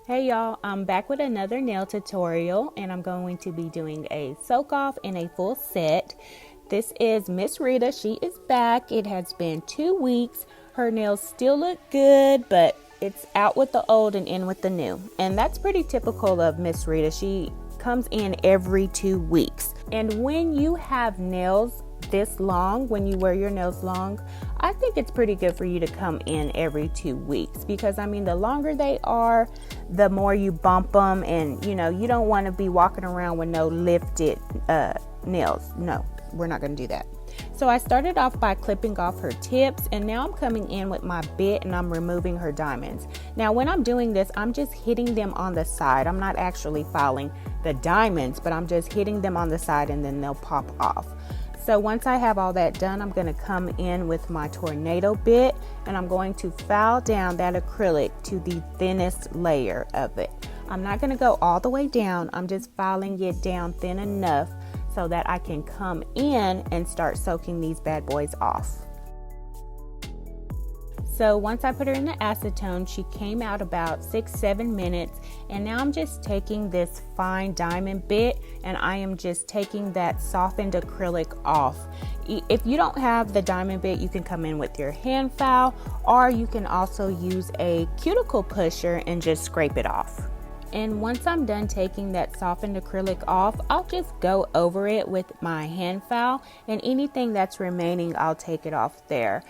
Hey y'all, I'm back with another nail tutorial and I'm going to be doing a soak off in a full set. This is Miss Rita. She is back. It has been 2 weeks. Her nails still look good, but it's out with the old and in with the new. And that's pretty typical of Miss Rita. She comes in every 2 weeks. And when you have nails this long, when you wear your nails long, I think it's pretty good for you to come in every 2 weeks because the longer they are, the more you bump them, and you don't want to be walking around with no lifted nails. No, we're not going to do that. So I started off by clipping off her tips, and now I'm coming in with my bit and I'm removing her diamonds. Now when I'm doing this, I'm just hitting them on the side. I'm not actually filing the diamonds, but I'm just hitting them on the side and then they'll pop off. So once I have all that done, I'm going to come in with my tornado bit and I'm going to file down that acrylic to the thinnest layer of it. I'm not going to go all the way down. I'm just filing it down thin enough so that I can come in and start soaking these bad boys off. So once I put her in the acetone, she came out about 6-7 minutes, and now I'm just taking this fine diamond bit and I am just taking that softened acrylic off. If you don't have the diamond bit, you can come in with your hand file, or you can also use a cuticle pusher and just scrape it off. And once I'm done taking that softened acrylic off, I'll just go over it with my hand file, and anything that's remaining, I'll take it off there.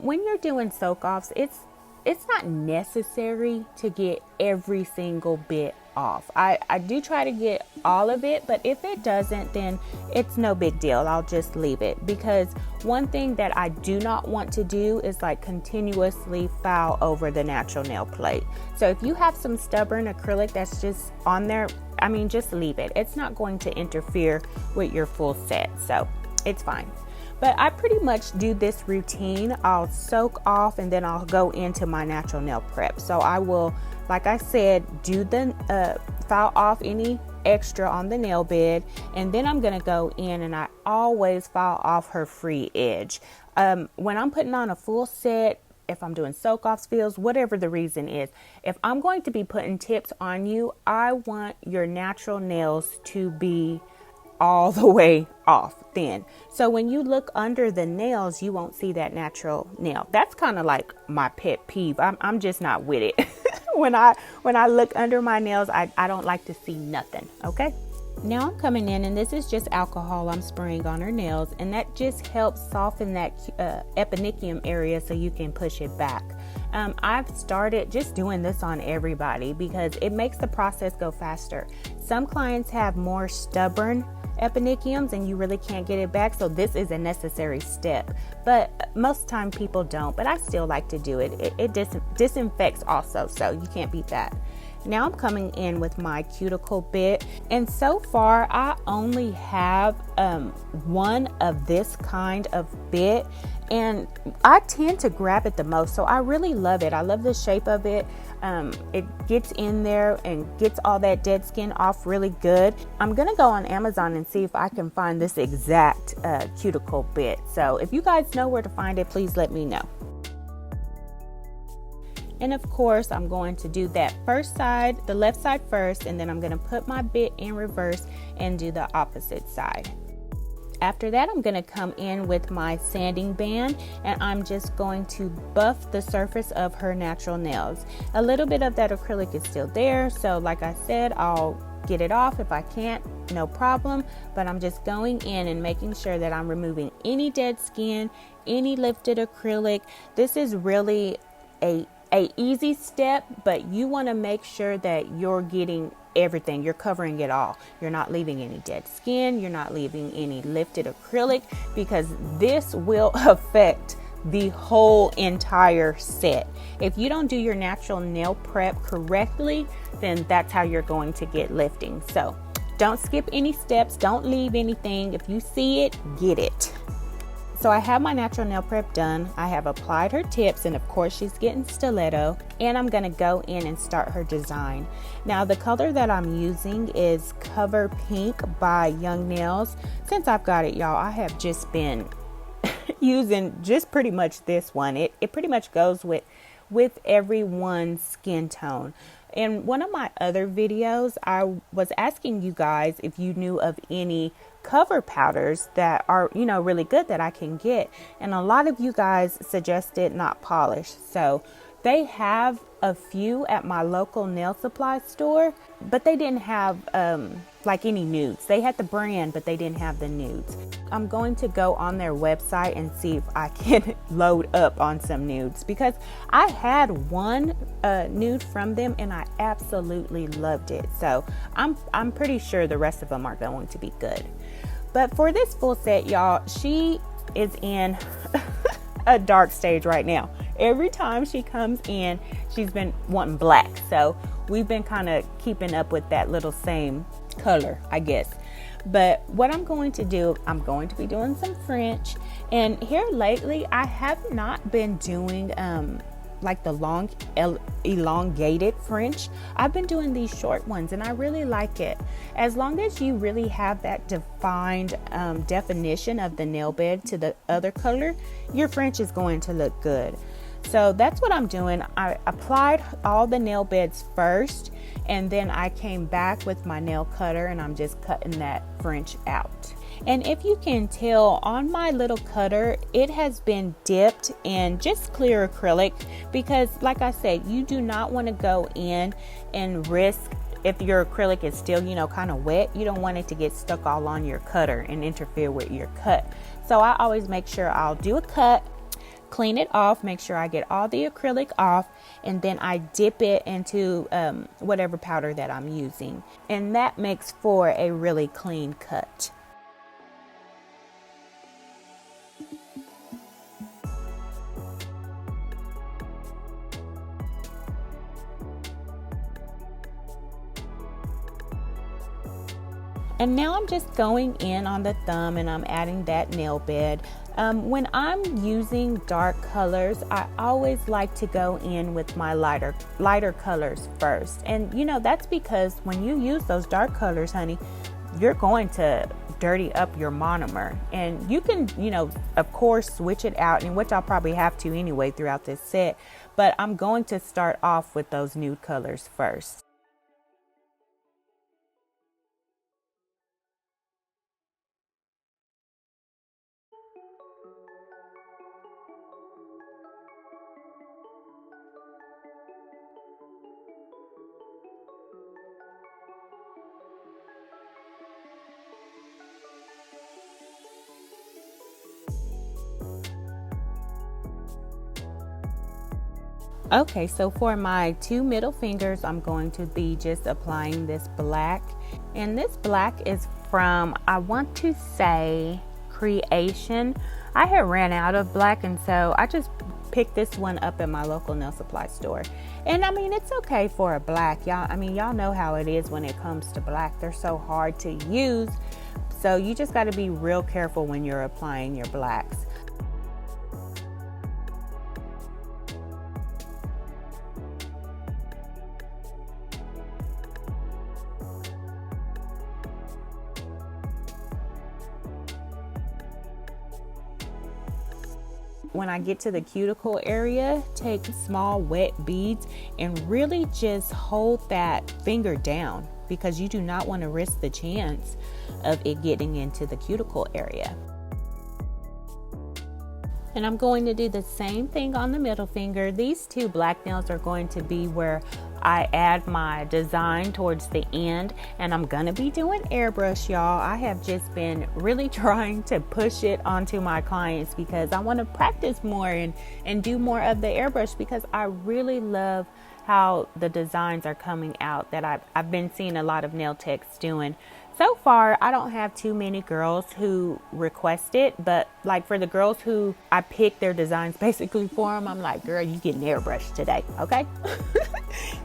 When you're doing soak-offs, it's not necessary to get every single bit off. I do try to get all of it, but if it doesn't, then it's no big deal. I'll just leave it, because one thing that I do not want to do is like continuously file over the natural nail plate. So if you have some stubborn acrylic that's just on there, just leave it. It's not going to interfere with your full set, so it's fine. But I pretty much do this routine. I'll soak off and then I'll go into my natural nail prep. So I will, like I said, do the file off any extra on the nail bed, and then I'm going to go in and I always file off her free edge. When I'm putting on a full set, if I'm doing soak offs, fills, whatever the reason is, if I'm going to be putting tips on you, I want your natural nails to be all the way off thin. So when you look under the nails, you won't see that natural nail. That's kind of like my pet peeve. I'm just not with it. When I look under my nails, I don't like to see nothing. Okay. Now I'm coming in, and this is just alcohol I'm spraying on her nails, and that just helps soften that epinicium area so you can push it back. I've started just doing this on everybody because it makes the process go faster. Some clients have more stubborn epiniciums and you really can't get it back, so this is a necessary step, but most time people don't, but I still like to do it. It disinfects also, so you can't beat that. Now I'm coming in with my cuticle bit, and so far I only have one of this kind of bit, and I tend to grab it the most, so I really love it. I love the shape of it. It gets in there and gets all that dead skin off really good. I'm gonna go on Amazon and see if I can find this exact cuticle bit. So if you guys know where to find it, please let me know. And of course, I'm going to do that first side, the left side first, and then I'm going to put my bit in reverse and do the opposite side. After that, I'm going to come in with my sanding band, and I'm just going to buff the surface of her natural nails. A little bit of that acrylic is still there, so like I said, I'll get it off. If I can't, no problem, but I'm just going in and making sure that I'm removing any dead skin, any lifted acrylic. This is really a easy step, but you want to make sure that you're getting everything. You're covering it all. You're not leaving any dead skin. You're not leaving any lifted acrylic, because this will affect the whole entire set. If you don't do your natural nail prep correctly, then that's how you're going to get lifting. So don't skip any steps. Don't leave anything. If you see it, get it. So I have my natural nail prep done. I have applied her tips, and of course she's getting stiletto, and I'm gonna go in and start her design. Now the color that I'm using is Cover Pink by Young Nails. Since I've got it, y'all, I have just been using just pretty much this one. It pretty much goes with everyone's skin tone. In one of my other videos, I was asking you guys if you knew of any cover powders that are, really good that I can get. And a lot of you guys suggested not polished. So they have a few at my local nail supply store, but they didn't have like any nudes. They had the brand, but they didn't have the nudes. I'm going to go on their website and see if I can load up on some nudes, because I had one nude from them and I absolutely loved it. So I'm pretty sure the rest of them are going to be good. But for this full set, y'all, she is in a dark stage right now. Every time she comes in, she's been wanting black. So we've been kind of keeping up with that little same color, I guess. But what I'm going to do, I'm going to be doing some French. And here lately, I have not been doing like the long elongated French. I've been doing these short ones and I really like it. As long as you really have that defined definition of the nail bed to the other color, your French is going to look good. So that's what I'm doing. I applied all the nail beds first, and then I came back with my nail cutter and I'm just cutting that French out. And if you can tell on my little cutter, it has been dipped in just clear acrylic, because like I said, you do not want to go in and risk, if your acrylic is still, kind of wet, you don't want it to get stuck all on your cutter and interfere with your cut. So I always make sure I'll do a cut, clean it off, make sure I get all the acrylic off, and then I dip it into whatever powder that I'm using. And that makes for a really clean cut. And now I'm just going in on the thumb and I'm adding that nail bed. When I'm using dark colors, I always like to go in with my lighter colors first. And that's because when you use those dark colors, honey, you're going to dirty up your monomer. And you can, of course, switch it out, and which I'll probably have to anyway throughout this set. But I'm going to start off with those nude colors first. Okay, so for my two middle fingers, I'm going to be just applying this black. And this black is from, I want to say, Creation. I had ran out of black, and so I just picked this one up at my local nail supply store. And I mean, it's okay for a black, y'all. I mean, y'all know how it is when it comes to black. They're so hard to use. So you just got to be real careful when you're applying your blacks. When I get to the cuticle area, take small wet beads and really just hold that finger down, because you do not want to risk the chance of it getting into the cuticle area. And I'm going to do the same thing on the middle finger. These two black nails are going to be where I add my design towards the end, and I'm gonna be doing airbrush, y'all. I have just been really trying to push it onto my clients because I want to practice more and do more of the airbrush, because I really love how the designs are coming out that I've been seeing a lot of nail techs doing. So far, I don't have too many girls who request it, but like for the girls who I pick their designs basically for them, I'm like, girl, you getting airbrushed today, okay?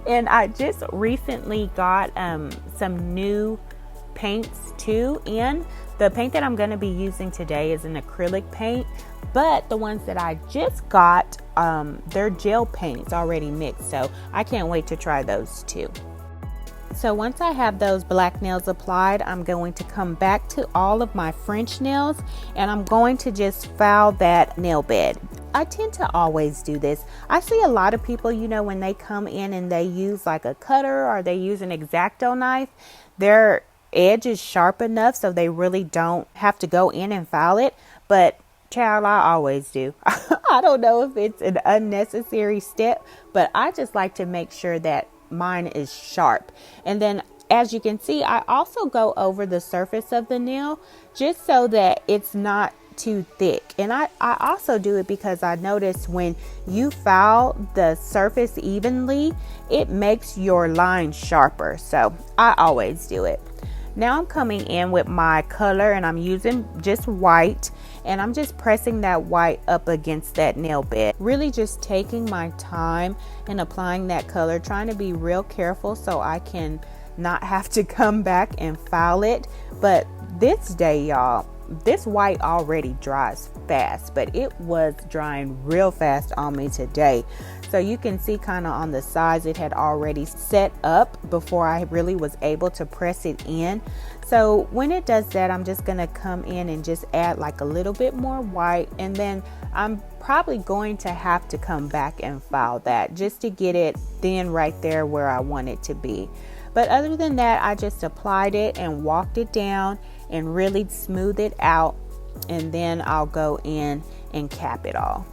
And I just recently got some new paints too, and the paint that I'm going to be using today is an acrylic paint, but the ones that I just got, they're gel paints already mixed, so I can't wait to try those too. So once I have those black nails applied, I'm going to come back to all of my French nails, and I'm going to just file that nail bed. I tend to always do this. I see a lot of people, you know, when they come in and they use like a cutter or they use an X-Acto knife, their edge is sharp enough so they really don't have to go in and file it. But child, I always do. I don't know if it's an unnecessary step, but I just like to make sure that mine is sharp. And then as you can see, I also go over the surface of the nail just so that it's not too thick. And I also do it because I notice when you file the surface evenly, it makes your line sharper. So I always do it. Now I'm coming in with my color and I'm using just white, and I'm just pressing that white up against that nail bed. Really just taking my time and applying that color, trying to be real careful so I can not have to come back and file it. But this day, y'all, this white already dries fast, but it was drying real fast on me today. So you can see kind of on the sides it had already set up before I really was able to press it in. So when it does that, I'm just gonna come in and just add like a little bit more white, and then I'm probably going to have to come back and file that just to get it thin right there where I want it to be. But other than that, I just applied it and walked it down and really smooth it out, and then I'll go in and cap it all.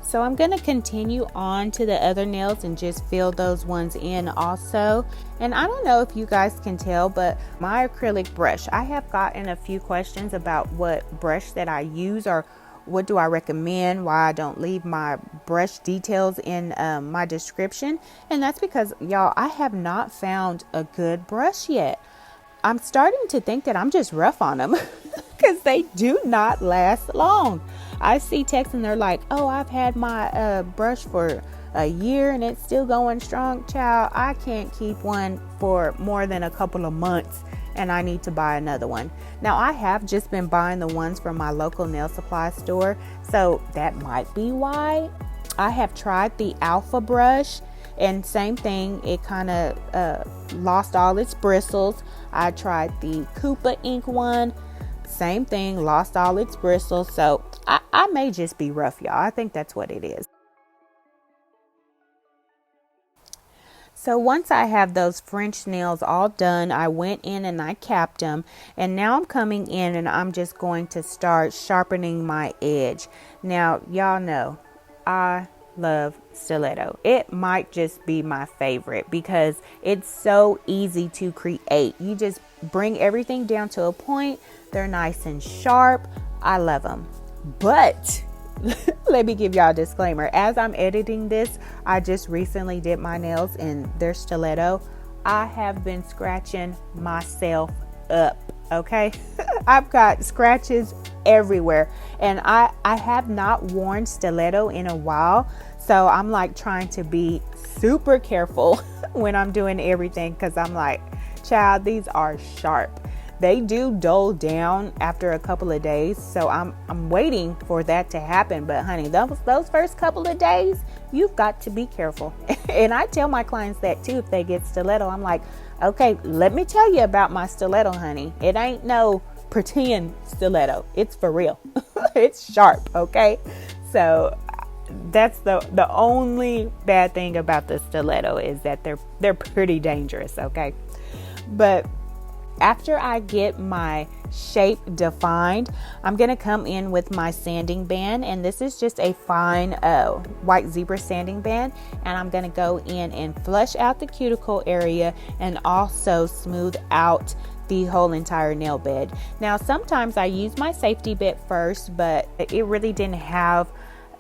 So I'm going to continue on to the other nails and just fill those ones in also. And I don't know if you guys can tell, but my acrylic brush, I have gotten a few questions about what brush that I use or what do I recommend, why I don't leave my brush details in my description. And that's because, y'all, I have not found a good brush yet. I'm starting to think that I'm just rough on them because they do not last long. I see texts and they're like, oh, I've had my brush for a year and it's still going strong. Child, I can't keep one for more than a couple of months and I need to buy another one. Now, I have just been buying the ones from my local nail supply store, so that might be why. I have tried the Alpha brush, and same thing, it kind of lost all its bristles. I tried the Coupa ink one, same thing, lost all its bristles. So I may just be rough, y'all. I think that's what it is. So once I have those French nails all done, I went in and I capped them. And now I'm coming in and I'm just going to start sharpening my edge. Now, y'all know I love stiletto. It might just be my favorite because it's so easy to create. You just bring everything down to a point. They're nice and sharp. I love them. But let me give y'all a disclaimer. As I'm editing this, I just recently did my nails in their stiletto. I have been scratching myself up, okay? I've got scratches everywhere, and I have not worn stiletto in a while, so I'm like trying to be super careful when I'm doing everything, because I'm like, child, these are sharp. They do dull down after a couple of days, so I'm waiting for that to happen. But honey, those first couple of days, you've got to be careful. And I tell my clients that too if they get stiletto. I'm like, okay, let me tell you about my stiletto, honey. It ain't no pretend stiletto. It's for real. It's sharp, okay? So that's the only bad thing about the stiletto is that they're pretty dangerous, okay? But after I get my shape defined, I'm going to come in with my sanding band, and this is just a fine white zebra sanding band, and I'm going to go in and flush out the cuticle area and also smooth out the whole entire nail bed. Now, sometimes I use my safety bit first, but it really didn't have,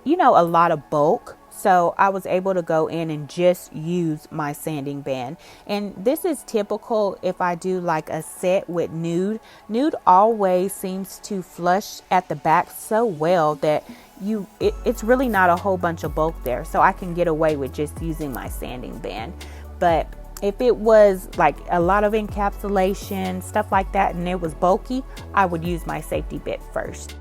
a lot of bulk. So I was able to go in and just use my sanding band. And this is typical if I do like a set with nude. Nude always seems to flush at the back so well that it's really not a whole bunch of bulk there. So I can get away with just using my sanding band. But if it was like a lot of encapsulation, stuff like that, and it was bulky, I would use my safety bit first.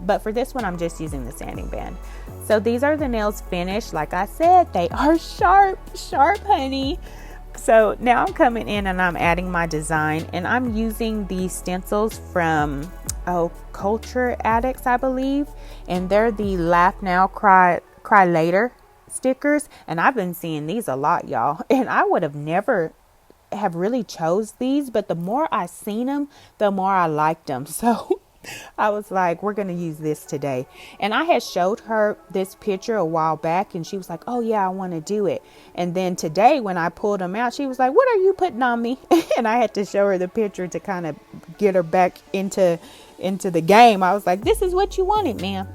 But for this one, I'm just using the sanding band. So these are the nails finished. Like I said, they are sharp, honey. So now I'm coming in and I'm adding my design, and I'm using these stencils from Culture Addicts, I believe, and they're the Laugh Now, Cry Later stickers, and I've been seeing these a lot, y'all, and I would have never have really chose these, but the more I seen them, the more I liked them. So I was like, we're going to use this today. And I had showed her this picture a while back, and she was like, oh yeah, I want to do it. And then today when I pulled them out, she was like, what are you putting on me? And I had to show her the picture to kind of get her back into the game. I was like, this is what you wanted, ma'am.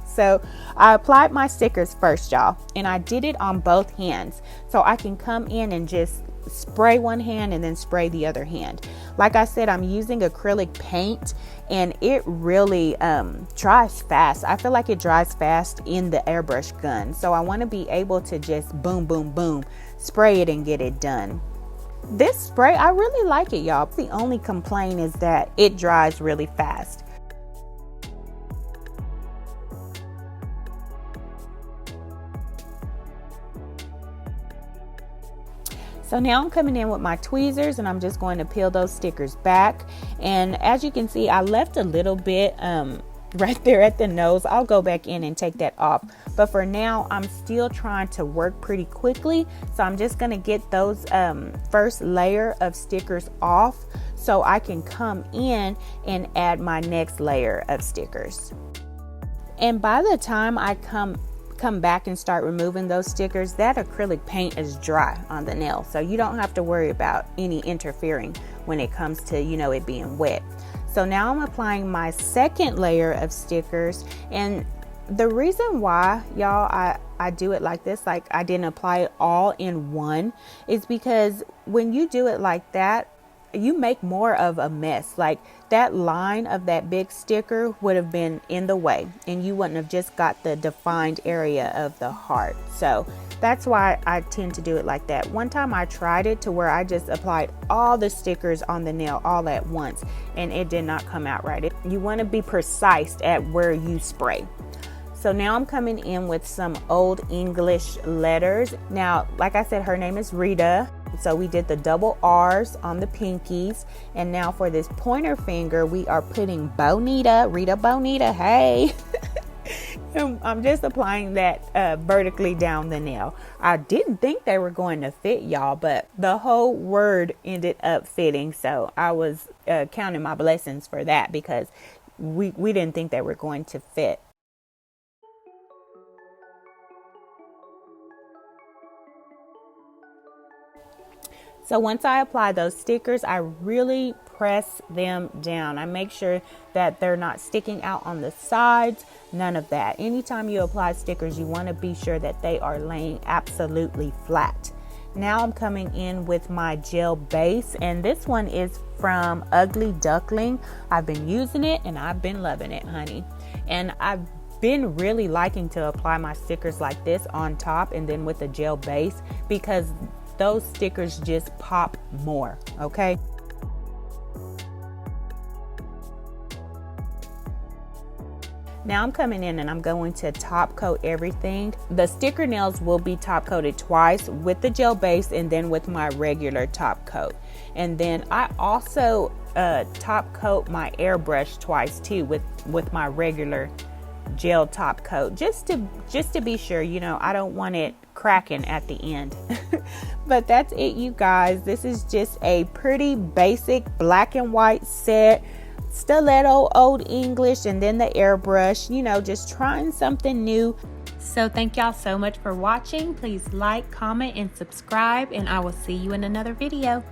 So I applied my stickers first, y'all, and I did it on both hands. So I can come in and just spray one hand and then spray the other hand. Like I said, I'm using acrylic paint, and it really dries fast. I feel like it dries fast in the airbrush gun. So I want to be able to just boom, boom, boom, spray it and get it done. This spray, I really like it, y'all. The only complaint is that it dries really fast. So now I'm coming in with my tweezers, and I'm just going to peel those stickers back. And as you can see, I left a little bit right there at the nose. I'll go back in and take that off. But for now, I'm still trying to work pretty quickly. So I'm just going to get those first layer of stickers off so I can come in and add my next layer of stickers. And by the time I come back and start removing those stickers, that acrylic paint is dry on the nail, so you don't have to worry about any interfering when it comes to, you know, it being wet. So now I'm applying my second layer of stickers, and the reason why, y'all, I do it like this, like I didn't apply it all in one, is because when you do it like that, you make more of a mess. Like that line of that big sticker would have been in the way, and you wouldn't have just got the defined area of the heart. So that's why I tend to do it like that. One time I tried it to where I just applied all the stickers on the nail all at once, and it did not come out right. You want to be precise at where you spray. So now I'm coming in with some Old English letters. Now, like I said, her name is Rita. So we did the double R's on the pinkies. And now for this pointer finger, we are putting Bonita, Rita Bonita, hey. I'm just applying that vertically down the nail. I didn't think they were going to fit, y'all, but the whole word ended up fitting. So I was counting my blessings for that, because we didn't think they were going to fit. So once I apply those stickers, I really press them down. I make sure that they're not sticking out on the sides, none of that. Anytime you apply stickers, you want to be sure that they are laying absolutely flat. Now I'm coming in with my gel base, and this one is from Ugly Duckling. I've been using it and I've been loving it, honey. And I've been really liking to apply my stickers like this on top and then with a gel base, because those stickers just pop more, okay? Now I'm coming in and I'm going to top coat everything. The sticker nails will be top coated twice, with the gel base and then with my regular top coat. And then I also top coat my airbrush twice too with my regular gel top coat, just to be sure, you know, I don't want it cracking at the end. But that's it, you guys. This is just a pretty basic black and white set, stiletto, Old English, and then the airbrush, you know, just trying something new. So thank y'all so much for watching. Please like, comment, and subscribe, and I will see you in another video.